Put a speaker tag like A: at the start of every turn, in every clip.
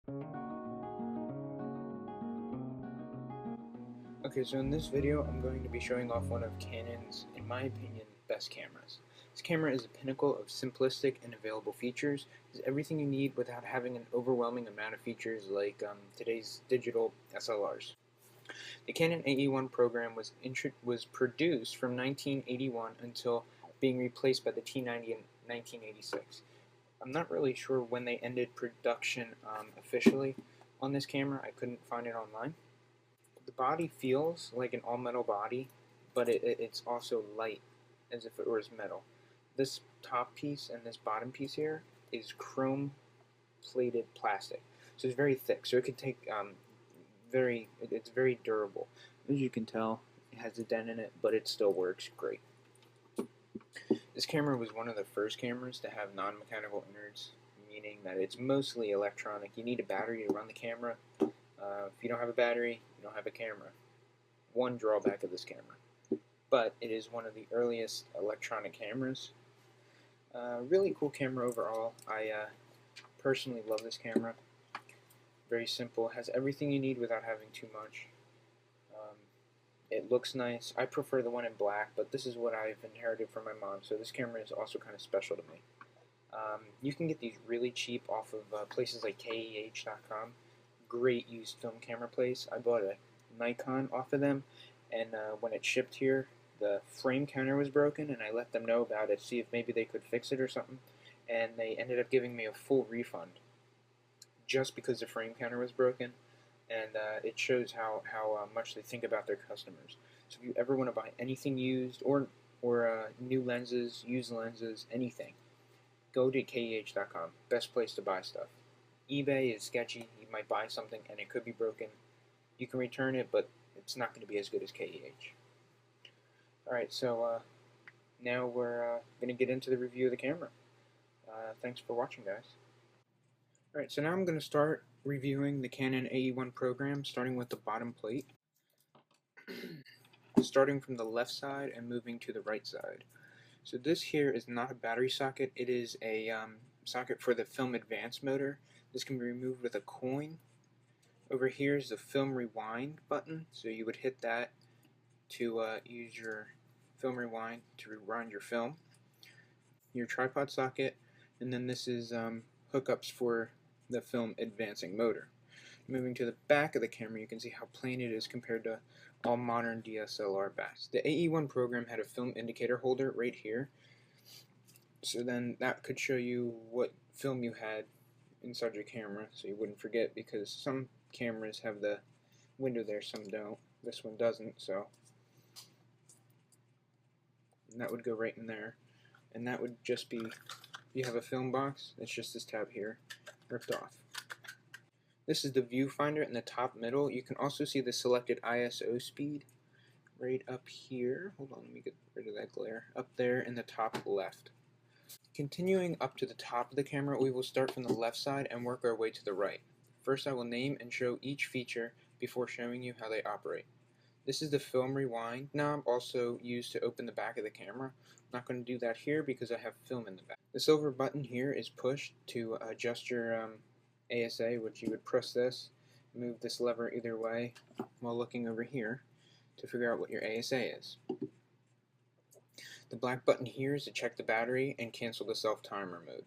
A: Okay, so in this video, I'm going to be showing off one of Canon's, in my opinion, best cameras. This camera is a pinnacle of simplistic and available features. It's everything you need without having an overwhelming amount of features like today's digital SLRs. The Canon AE-1 program was produced from 1981 until being replaced by the T90 in 1986. I'm not really sure when they ended production officially on this camera. I couldn't find it online. The body feels like an all-metal body, but it's also light, as if it was metal. This top piece and this bottom piece here is chrome-plated plastic, so it's very thick. So it could take it's very durable. As you can tell, it has a dent in it, but it still works great. This camera was one of the first cameras to have non-mechanical innards, meaning that it's mostly electronic. You need a battery to run the camera. If you don't have a battery, you don't have a camera. One drawback of this camera. But it is one of the earliest electronic cameras. Really cool camera overall. I personally love this camera. Very simple. Has everything you need without having too much. It looks nice. I prefer the one in black, but this is what I've inherited from my mom, so this camera is also kind of special to me. You can get these really cheap off of places like KEH.com. Great used film camera place. I bought a Nikon off of them, and when it shipped here, the frame counter was broken, and I let them know about it, see if maybe they could fix it or something, and they ended up giving me a full refund just because the frame counter was broken. And it shows how much they think about their customers. So if you ever want to buy anything used or new lenses, used lenses, anything, go to KEH.com. Best place to buy stuff. eBay is sketchy. You might buy something and it could be broken. You can return it, but it's not going to be as good as KEH. Alright, so now we're going to get into the review of the camera. Thanks for watching, guys. Alright, so now I'm going to start reviewing the Canon AE-1 program, starting with the bottom plate. Starting from the left side and moving to the right side. So this here is not a battery socket, it is a socket for the film advance motor. This can be removed with a coin. Over here is the film rewind button, so you would hit that to use your film rewind to rewind your film. Your tripod socket, and then this is hookups for the film advancing motor. Moving to the back of the camera, you can see how plain it is compared to all modern DSLR backs. The AE-1 program had a film indicator holder right here, so then that could show you what film you had inside your camera, so you wouldn't forget, because some cameras have the window there, some don't. This one doesn't, so and that would go right in there, and that would just be, if you have a film box, it's just this tab here, ripped off. This is the viewfinder in the top middle. You can also see the selected ISO speed right up here. Hold on, let me get rid of that glare. Up there in the top left. Continuing up to the top of the camera, we will start from the left side and work our way to the right. First, I will name and show each feature before showing you how they operate. This is the film rewind knob, also used to open the back of the camera. I'm not going to do that here because I have film in the back. The silver button here is pushed to adjust your ASA, which you would press this, move this lever either way while looking over here to figure out what your ASA is. The black button here is to check the battery and cancel the self-timer mode.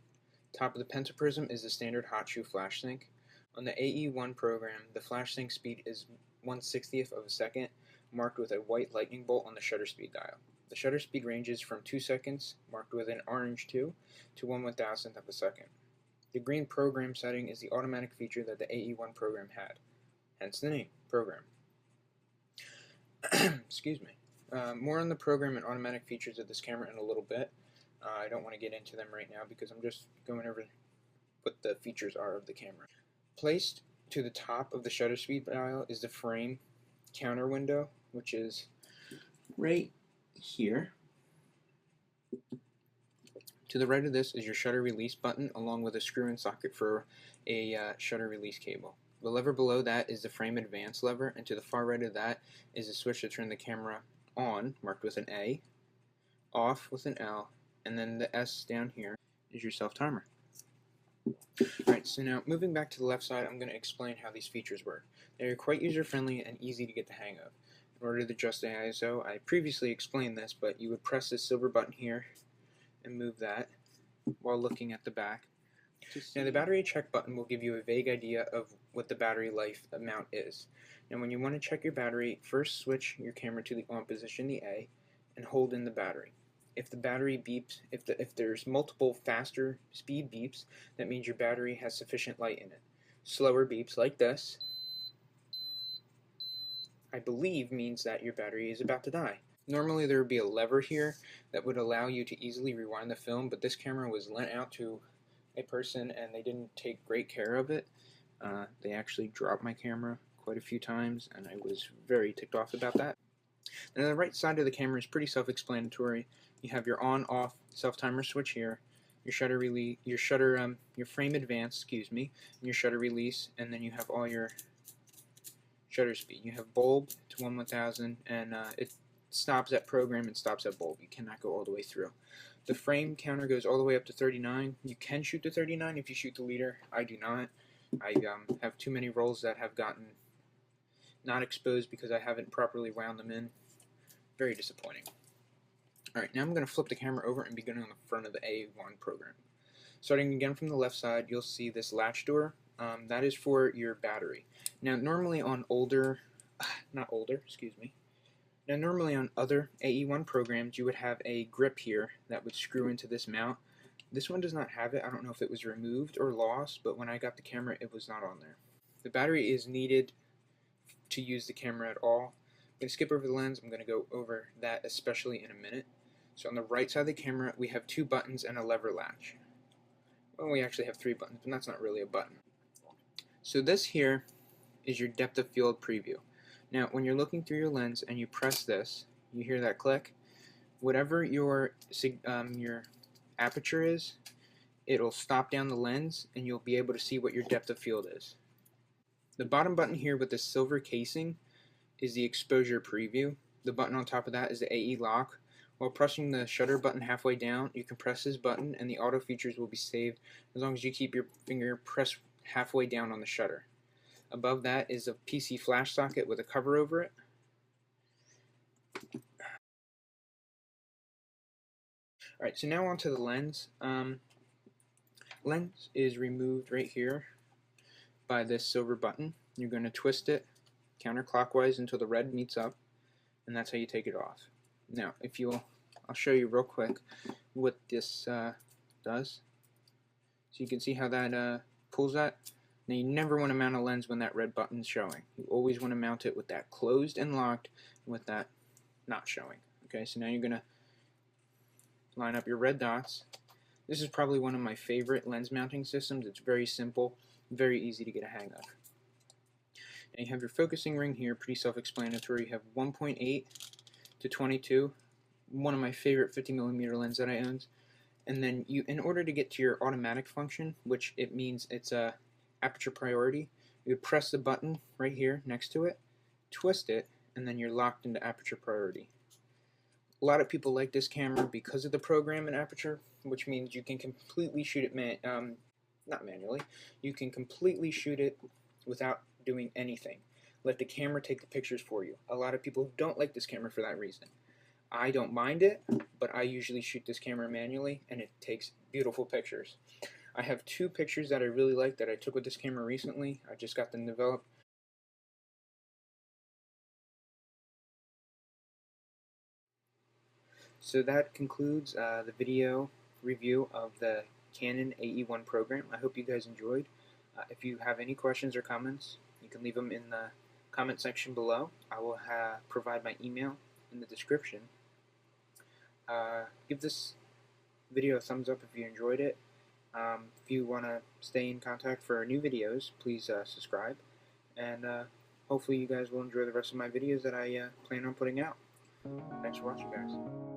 A: Top of the pentaprism is the standard hot shoe flash sync. On the AE-1 program, the flash sync speed is 1/60th of a second, marked with a white lightning bolt on the shutter speed dial. The shutter speed ranges from 2 seconds, marked with an orange 2, to 1/1000th of a second. The green program setting is the automatic feature that the AE-1 program had, hence the name, program. Excuse me. More on the program and automatic features of this camera in a little bit. I don't want to get into them right now because I'm just going over what the features are of the camera. Placed to the top of the shutter speed dial is the frame counter window, which is right here. To the right of this is your shutter release button, along with a screw-in socket for a shutter release cable. The lever below that is the frame advance lever, and to the far right of that is a switch to turn the camera on, marked with an A, off with an L, and then the S down here is your self-timer. Alright, so now moving back to the left side, I'm going to explain how these features work. They're quite user-friendly and easy to get the hang of. In order to adjust the ISO, I previously explained this, but you would press this silver button here and move that while looking at the back. Now the battery check button will give you a vague idea of what the battery life amount is. Now when you want to check your battery, first switch your camera to the on position, the A, and hold in the battery. If the battery beeps, if there's multiple faster speed beeps, that means your battery has sufficient light in it. Slower beeps like this, I believe, means that your battery is about to die. Normally there would be a lever here that would allow you to easily rewind the film, but this camera was lent out to a person and they didn't take great care of it. They actually dropped my camera quite a few times and I was very ticked off about that. And on the right side of the camera is pretty self-explanatory. You have your on-off self-timer switch here, your shutter release, your frame advance, excuse me, and your shutter release, and then you have all your shutter speed. You have bulb to 1/1000, and it stops at program and stops at bulb. You cannot go all the way through. The frame counter goes all the way up to 39. You can shoot to 39 if you shoot the leader. I do not. I have too many rolls that have gotten not exposed because I haven't properly wound them in. Very disappointing. Alright, now I'm going to flip the camera over and begin on the front of the AE-1 program. Starting again from the left side, you'll see this latch door. That is for your battery. Now normally on normally on other AE-1 programs you would have a grip here that would screw into this mount. This one does not have it. I don't know if it was removed or lost, but when I got the camera it was not on there. The battery is needed to use the camera at all. I'm going to skip over the lens. I'm going to go over that especially in a minute. So on the right side of the camera we have 2 buttons and a lever latch. Well, we actually have 3 buttons, but that's not really a button. So this here is your depth of field preview. Now when you're looking through your lens and you press this, you hear that click. Whatever your aperture is, it'll stop down the lens and you'll be able to see what your depth of field is. The bottom button here with the silver casing is the exposure preview. The button on top of that is the AE lock. While pressing the shutter button halfway down, you can press this button and the auto features will be saved as long as you keep your finger pressed halfway down on the shutter. Above that is a PC flash socket with a cover over it. Alright, so now onto the lens. Lens is removed right here by this silver button. You're going to twist it counterclockwise until the red meets up, and that's how you take it off. Now, I'll show you real quick what this does. So you can see how that pulls that. Now you never want to mount a lens when that red button's showing. You always want to mount it with that closed and locked, and with that not showing. Okay, so now you're going to line up your red dots. This is probably one of my favorite lens mounting systems. It's very simple, very easy to get a hang of. And you have your focusing ring here, pretty self-explanatory. You have 1.8 to 22, one of my favorite 50mm lens that I own. And then in order to get to your automatic function, which it means it's a aperture priority, you would press the button right here next to it, twist it, and then you're locked into aperture priority. A lot of people like this camera because of the program and aperture, which means you can completely shoot it not manually. You can completely shoot it without doing anything. Let the camera take the pictures for you. A lot of people don't like this camera for that reason. I don't mind it, but I usually shoot this camera manually and it takes beautiful pictures. I have 2 pictures that I really like that I took with this camera recently. I just got them developed. So that concludes the video review of the Canon AE-1 program. I hope you guys enjoyed. If you have any questions or comments, you can leave them in the comment section below. I will provide my email in the description. Give this video a thumbs up if you enjoyed it. If you want to stay in contact for new videos, please subscribe. And hopefully you guys will enjoy the rest of my videos that I plan on putting out. Thanks for watching, guys.